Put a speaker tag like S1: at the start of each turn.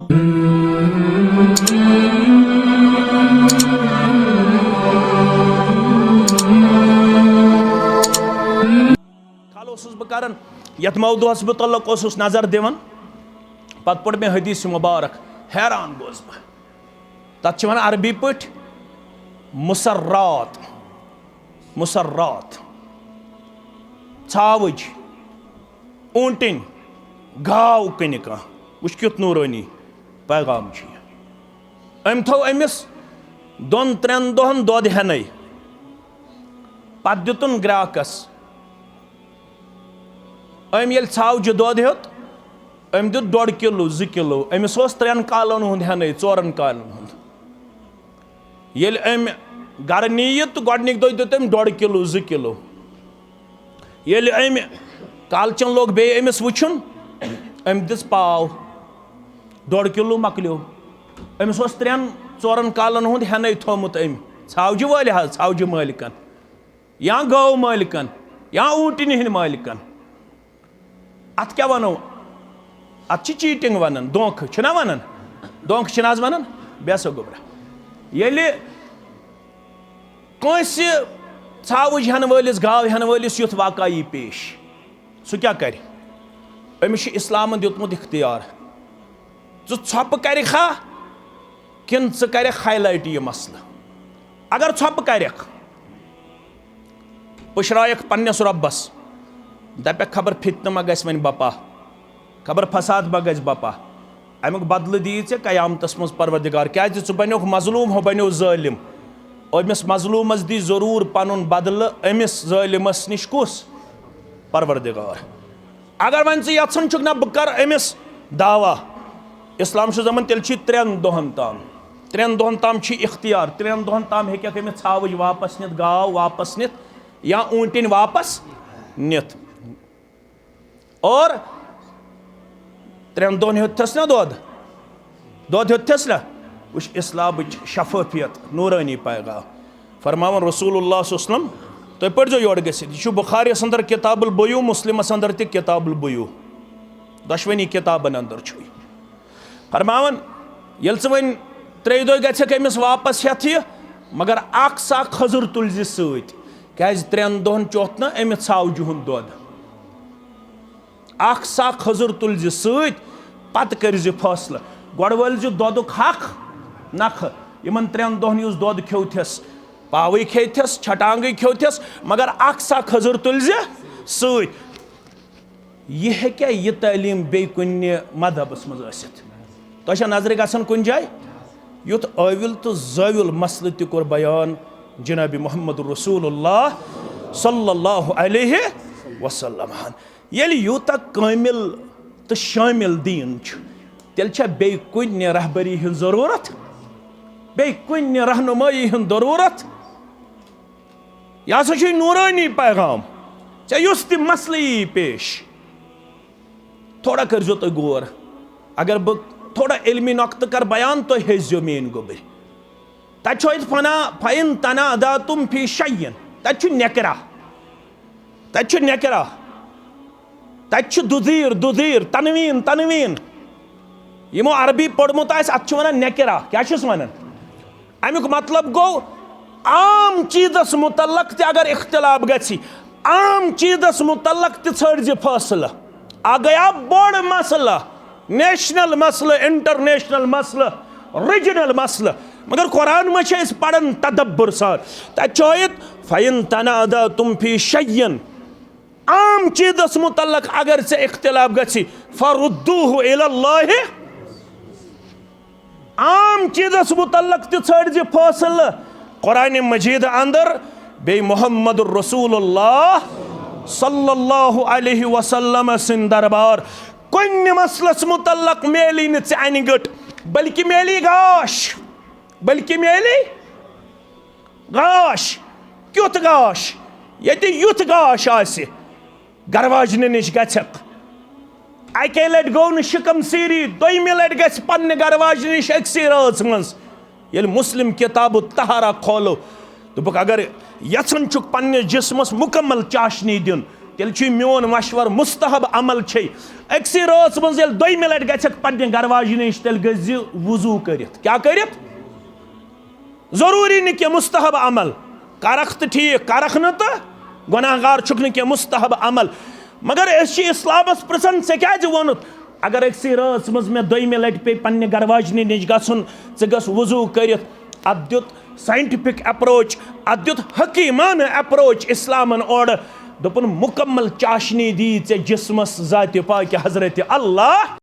S1: बह यथ मौदूहस बह तल्लुक नजर दिवन पत पढ़ मे हदीस मुबारक हैरान गोस बह तथ वन अरबी पठ मुसर्रात मुसर्रात छावज ऊंटन गाव कन कह वुच क्युत नूरानी पैगाम अम थो अमिस 2-3 दोहन दोद हेन पत दितुन ग्राहकस अम ये छावज दोद हेत अम दित 1.5 किलो 2 किलो अमिस 3 कालन हुंद हेन 4 कालन हुंद ये अम गर नी तो गोडनिक दो दित 1.5 किलो 2 किलो ये अम कालचन लोग बे अमिस वुचुन अम दिस पाव 1.5 किलो मकलो अमिस 3-4 कालन हुंद हेन थोमुत अम छावज वाल छावज मालिकन या गौ मालिकन या ऊंटन हिंद मालिकन अत क्या वनो अत चीटिंग वन धोख वन धोख वन बेसो गोबरा ये कंस छावज हेन वालिस गाव हेन वालिस युथ वाकई पेश सह क्या कर अमिस इस्लाम दितमुत इख्तियार ज़प कर किन कर हाईलाइट यह मसला अगर ज़प कर पुशरायक पन्नस रब्बस दप खबर फितन मा गस वन बपा खबर फसाद मा गस बपा अमुक बदल दी ऐ कयामतस मज परवरदिगार क्या बनो मजलूम हो बनो जालिम अमिस मजलूमस दी जरूर पनुन बदल अमिस जालिमस निश कुस परवरदिगार अगर वन यछन चुक ना बह कर अमिस दावा इस्लाम दमन तेल 3 दोहन ताम इख्तियार 3 दोहन ताम हेक अमिस छावज वापस नित गाव वापस नित या ऊंटन वापस नित और 3 दोहन हेथस ना दोद हेथस ना वुच इस्लाम शफाफियत नूरानी पैगाम फरमावन रसूलुल्लाह सल्लल्लाहु अलैहि वसल्लम तुम पढ़ो योर गि बुखारी अंदर किताबुल बुयू मुस्लिमस अंदर ति किताबुल बुयू दशवनी किताबन अंदर फरमावन ये वन 3 दह गक अमिस वापस हेथ यह मगर अख सा खजुर तुल क्या 3 दोहन चोथ ना अमिस छावज हुंद दोद अख सा खजुर तुल पत कर फैसला गोड़ वल दोदुक हक नख इन 3 दोहन युस दोद खेवथस पावे खेथस छटांगे खेवथस मगर अख सा खजुर तुल यह क्या यह तालीम बे कुन मजहबस मज तुझा नजर गसन कुन जाय युथ आविल तो जाविल मसल तह कोर बयान जनाब मोहम्मद रसूलुल्लाह सल्लल्लाहु अलैहि वसल्लम ये यूत कामिल तो शामिल दीन तेल बे कुन रहबरी हन जरूरत बे कुन रहनुमाई हन जरूरत यह हसा नूरानी पैगाम युस तह मसल यी पेश थोड़ा करजो तुम गौर अगर बह थोड़ा इल्मी नक्त कर बयान तो हेजो मेन गोबर तथ फ़इन तना तुम फी शयन तथ नेकरा तथ दुधीर दुधीर तनवीन तनवीन यमो अरबी पढ़मुत अत वन नेकरा क्या वन अमुक मतलब गो आम चीज़स मुतल्लक त अगर इख्तिलाफ गछि आम चीज़स मुतल्लक त छड़ फैसला आ गया बड़ मसला national muscle international muscle regional muscle मगर कुरान में पढ़न तदब्बर सार तथ फ़इन तनादा तुम फी शयन आम चीज़स मुतल्लक अगर से इख्तिलाफ गछि फरुद्दूहु इलल्लाह आम चीज़स मुतल्लक त छड़ फैसल कुरान मजीद अंदर बे मोहम्मद रसूलुल्लाह सल्लल्लाहु अलैहि वसल्लम सिन दरबार कुन मसलस मुतल्लक मेली न अन गट बल्कि मेली गाश क्युत गाश ये युथ गाश आसि गरवाजन निश गक अके लट गो न शिकम सीरी दोयमि लट गस पन्ने गरवाज निश अक्सी रात मज ये मुस्लिम किताब तहारा खोलो दोपक अगर यछन चुक पन्ने जिस्मस मुकम्मल चाशनी दिन तेल मोन मशवर मुस्तहब अमल अक्सी रात मज दोयमि लट गक पन्ने गरवाज नश तेल गज वजू करित क्या करित जरूरी न कि मुस्तहब अमल करख तो ठीक करख न तो गुनाहगार छुक न कि मुस्तहब अमल मगर इस्लामस पृछन से क्या वोनुत अगर अक्सी रात मज मे दोयमि लट पे पन्ने गरवाजनी नश गसन गस वजू करित अत दुत साइंटिफिक अप्रोच अत दुत हकीमान अप्रोच इस्लामन और दोपन मुकम्मल चाशनी दी जिस्मस जात पाक हजरत अल्लाह।